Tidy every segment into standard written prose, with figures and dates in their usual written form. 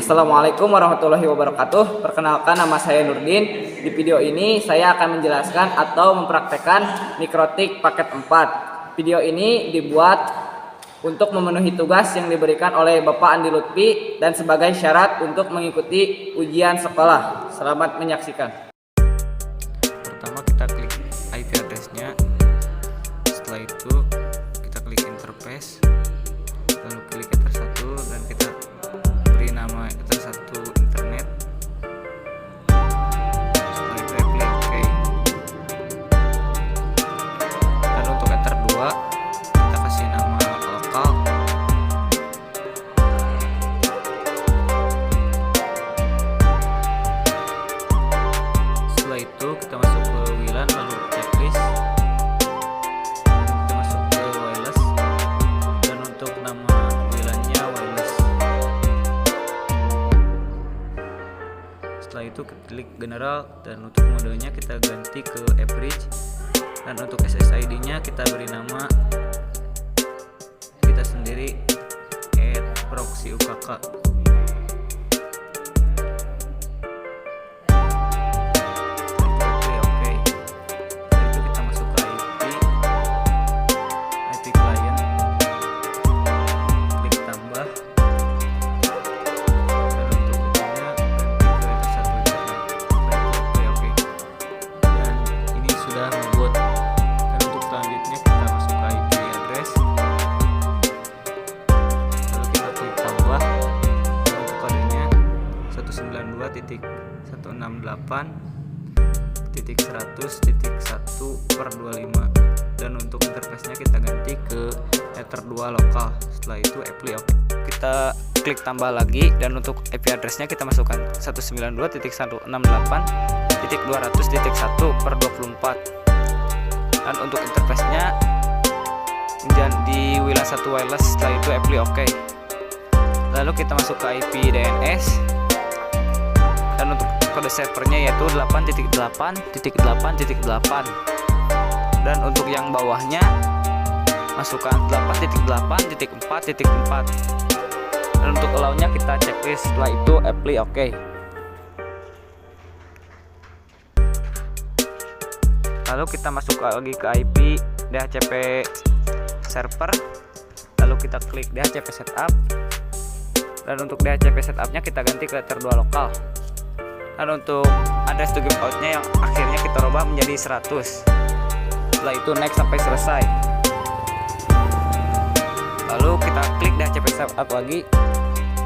Assalamualaikum warahmatullahi wabarakatuh. Perkenalkan, nama saya Nurdin. Di video ini saya akan menjelaskan atau mempraktekkan mikrotik paket 4. Video ini dibuat untuk memenuhi tugas yang diberikan oleh Bapak Andi Lutfi dan sebagai syarat untuk mengikuti ujian sekolah. Selamat menyaksikan. Pertama kita klik IP address-nya. Setelah itu kita klik interface, lalu klik Ether 1 dan kita beri nama Ether 1 internet. Setelah itu klik OK. Dan untuk Ether 2 kita kasih nama lokal. Setelah itu kita masuk ke WLAN, lalu checklist, kita masuk ke wireless, dan untuk nama WLAN-nya wireless. Setelah itu klik general, dan untuk modenya kita ganti ke average, dan untuk SSID-nya kita beri nama kita sendiri @proxy_ukk. .168.100.1/25 dan untuk interface-nya kita ganti ke Ether 2 lokal. Setelah itu apply OK. Kita klik tambah lagi dan untuk IP address-nya kita masukkan 192.168.200.1/24 dan untuk interface-nya di WLAN 1 wireless. Setelah itu apply OK. Lalu kita masuk ke IP DNS dan untuk kode servernya yaitu 8.8.8.8 dan untuk yang bawahnya masukkan 8.8.4.4 dan untuk allow-nya kita checklist. Setelah itu apply OK. Lalu kita masuk lagi ke IP DHCP server, lalu kita klik DHCP setup dan untuk DHCP setupnya kita ganti ke Ether 2 lokal. Dan untuk address to give out-nya yang akhirnya kita rubah menjadi 100. Setelah itu next sampai selesai. Lalu kita klik DHCP setup lagi,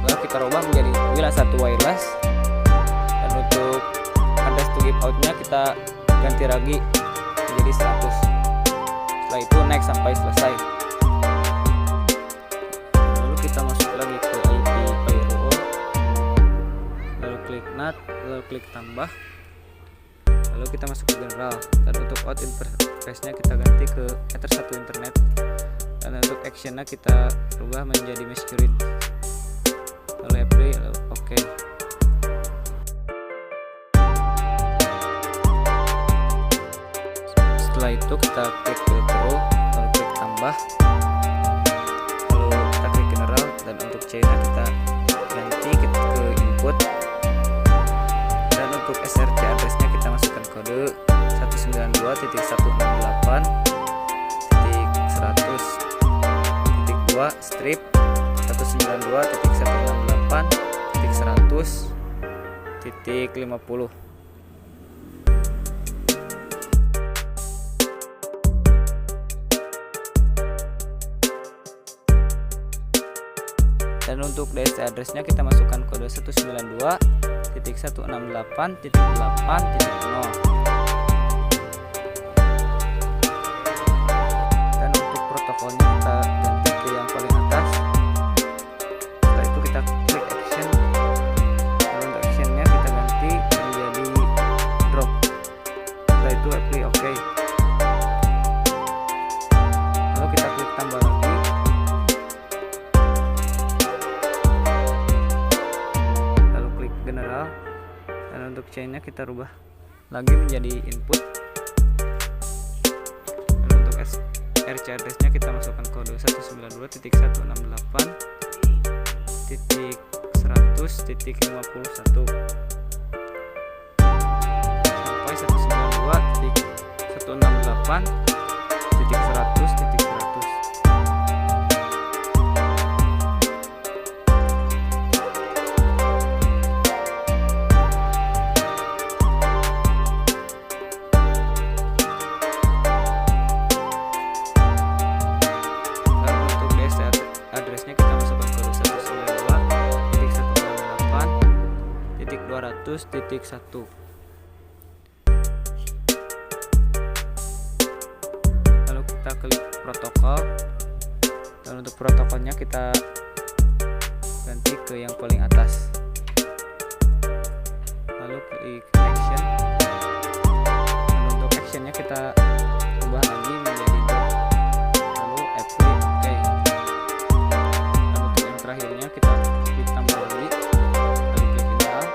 lalu kita rubah menjadi WLAN 1 wireless. Dan untuk address to give out-nya kita ganti lagi menjadi 100. Setelah itu next sampai selesai. Lalu kita masuk lagi ke IP firewall, lalu klik NAT, lalu klik tambah, lalu kita masuk ke general dan untuk out interface-nya kita ganti ke Ether 1 internet dan untuk action-nya kita rubah menjadi masquerade. Lalu apply, lalu OK. Setelah itu kita klik filter, lalu klik tambah, lalu kita klik general dan untuk chain-nya kita ganti ke input. Untuk SRC address-nya kita masukkan kode 192.168.100.2 strip 192.168.100.50. Dan untuk DHCP address-nya kita masukkan kode 192.168.8.0 dan untuk protokolnya kita ganti ke yang paling atas. Setelah itu kita klik action dan untuk actionnya kita ganti menjadi drop. Setelah itu apply OK. Lalu kita klik tambah lagi, lalu klik general dan untuk chainnya kita rubah lagi menjadi input. Dan untuk RC address-nya kita masukkan kode 192.168.1 100.51 sampai 192.168.100.100. Adresnya kita masukkan kode 192.168.200.1. Lalu kita klik protokol, dan untuk protokolnya kita ganti ke yang paling atas. Lalu klik action, dan untuk actionnya kita ubah lagi menjadi dot. Lalu apply OK. Dan untuk yang terakhirnya kita klik tambah lagi, lalu klik install.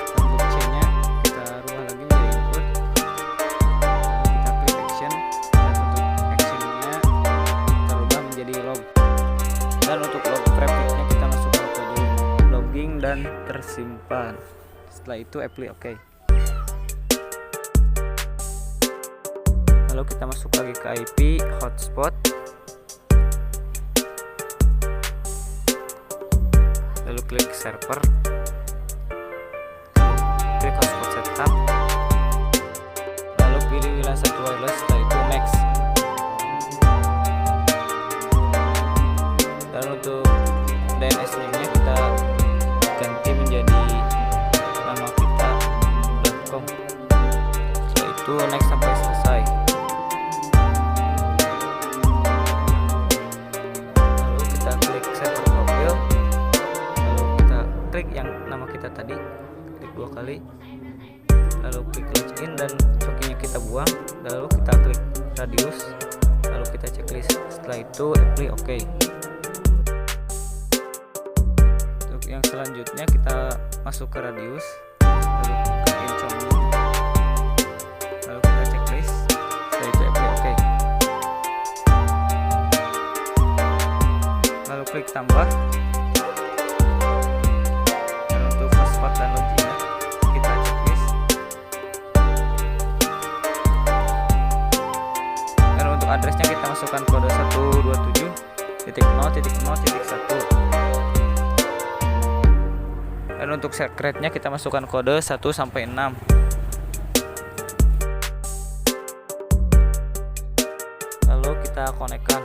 Dan untuk C-nya kita rubah lagi menjadi input, lalu kita klik action, dan untuk actionnya kita rubah menjadi log. Dan untuk log prefixnya kita masukkan kode logging dan tersimpan. Setelah itu apply OK. Lalu kita masuk lagi ke IP hotspot, lalu klik server, lalu klik hotspot setup, lalu pilih wilayah 1 wireless, setelah itu next. Dan untuk DNS name-nya kita ganti menjadi nama kita .com. Setelah itu next sampai selesai. Lalu kita klik server profil, lalu kita klik yang nama kita tadi, klik 2 kali, lalu klik login dan cookie-nya kita buang, lalu kita klik radius, lalu kita checklist. Setelah itu apply OK. Untuk yang selanjutnya kita masuk ke radius, lalu klik incoming, lalu kita checklist. Setelah itu apply OK. Lalu klik tambah, dan untuk password dan login kita checklist. Dan untuk addressnya kita masukkan kode 127.0.0.1. Dan untuk secretnya kita masukkan kode 1 sampai 6. Lalu kita konekkan.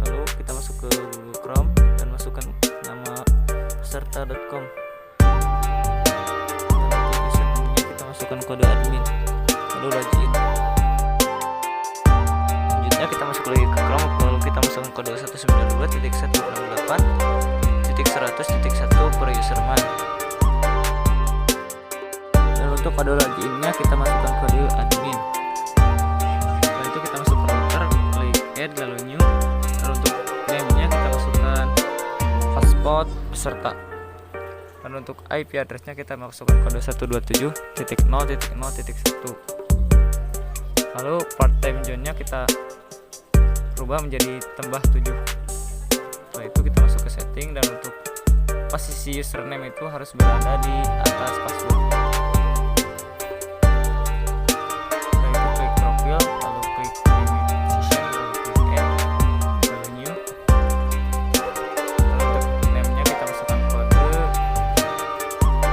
Lalu kita masuk ke Google Chrome dan masukkan nama peserta.com. Dan untuk username-nya kita masukkan kode admin. Lalu login. Selanjutnya kita masuk lagi ke Chrome, lalu kita masukkan kode 192.168.100.1 per userman. Dan untuk kode loginnya kita masukkan kode admin. Setelah itu kita masuk ke router, klik add, lalu new. Dan untuk name-nya kita masukkan hotspot peserta. Dan untuk IP address-nya kita masukkan kode 127.0.0.1. Lalu part time zone-nya kita rubah menjadi tambah 7. Setelah itu kita masuk ke setting, dan untuk posisi username itu harus berada di atas password. Setelah itu klik profil, lalu klik limit session, lalu klik add, lalu new. Lalu untuk name-nya kita masukkan kode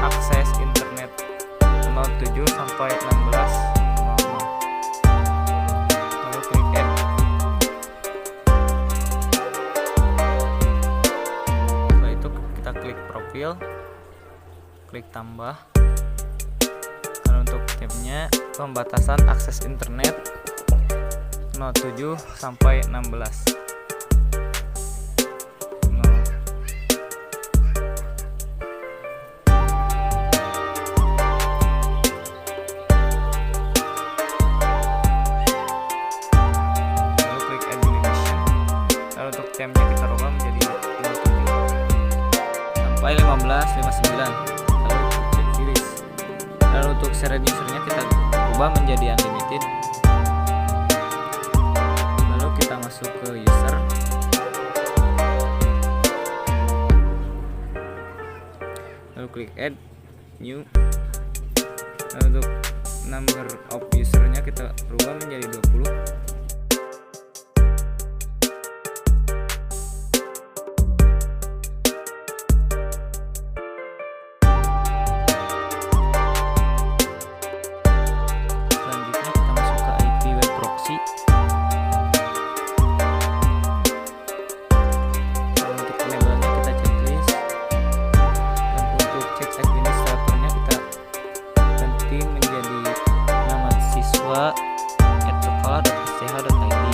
akses internet 07 sampai 16.00. Lalu klik add. Klik profil, klik tambah, dan untuk tabnya pembatasan akses internet 07 sampai 16. Lalu klik add limitation, lalu untuk tabnya kita rubah menjadi 15.59. Lalu cek finish. Lalu untuk shared usernya kita ubah menjadi unlimited. Lalu kita masuk ke user, klik add new. Untuk number of usernya kita rubah menjadi 20. Selanjutnya kita masuk ke IP web proxy. Untuk enable-nya kita checklist, dan untuk cek administratornya kita ganti menjadi nama siswa @sekolah.sch.id.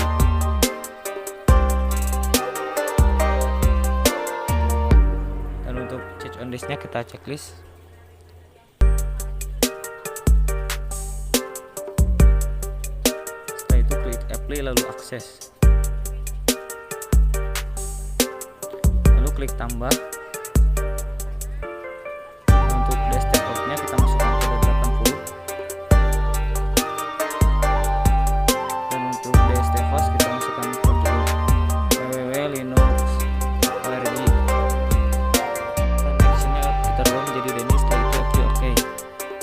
Dan untuk change on list-nya kita checklist. Setelah itu klik apply lalu akses. Lalu klik tambah. Untuk desktop portnya kita masukkan kode 80. Dan untuk desktop host kita masukkan kode www.linux.org. Dan actionnya kita rubah menjadi Denny. Setelah itu apply OK.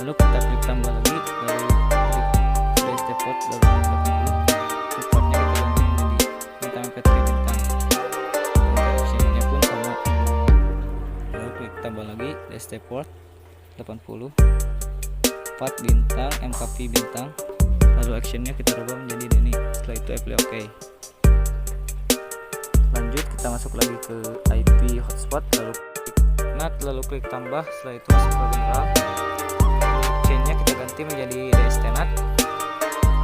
Lalu kita klik tambah lagi, lalu klik desktop port lalu klik 80. Untuk portnya kita ganti menjadi bintang mp3 bintang. Actionnya pun sama. Lalu klik tambah lagi desktop port 80, 4 bintang, mkp bintang, lalu actionnya kita rubah menjadi Denny. Setelah itu apply OK. Lanjut kita masuk lagi ke IP hotspot, lalu klik NAT, lalu klik tambah. Setelah itu masuk ke general, chainnya kita ganti menjadi DSTNAT,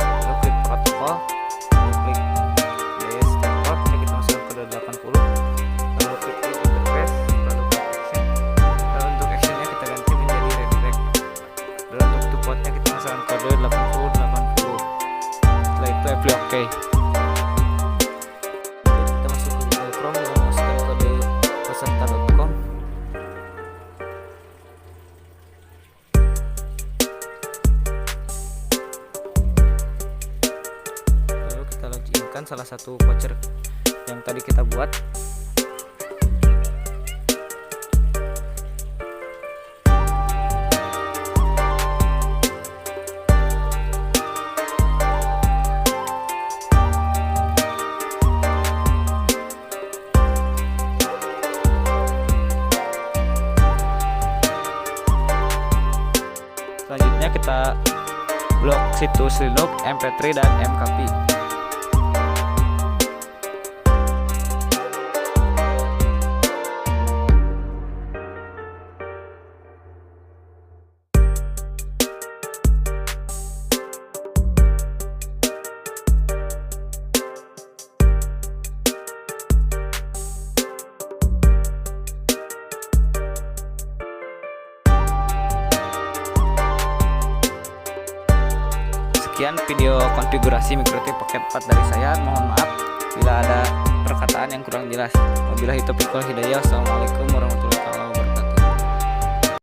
lalu klik protokol, lalu klik DSTPort, kita masuk ke 80, lalu klik interface, lalu klik action. Lalu untuk actionnya kita ganti menjadi redirect. Dan untuk supportnya kita masukkan kode 8080. Setelah itu apply OK. Kita masuk ke Google Chrome dan masukkan kode peserta.com. Lalu kita loginkan salah satu voucher yang tadi kita buat. Selanjutnya kita blok situs Linux, mp3 dan mkp. Sekian video konfigurasi mikrotik paket 4 dari saya. Mohon maaf bila ada perkataan yang kurang jelas. Wabillahi taufiq wal hidayah. Wassalamualaikum warahmatullahi wabarakatuh.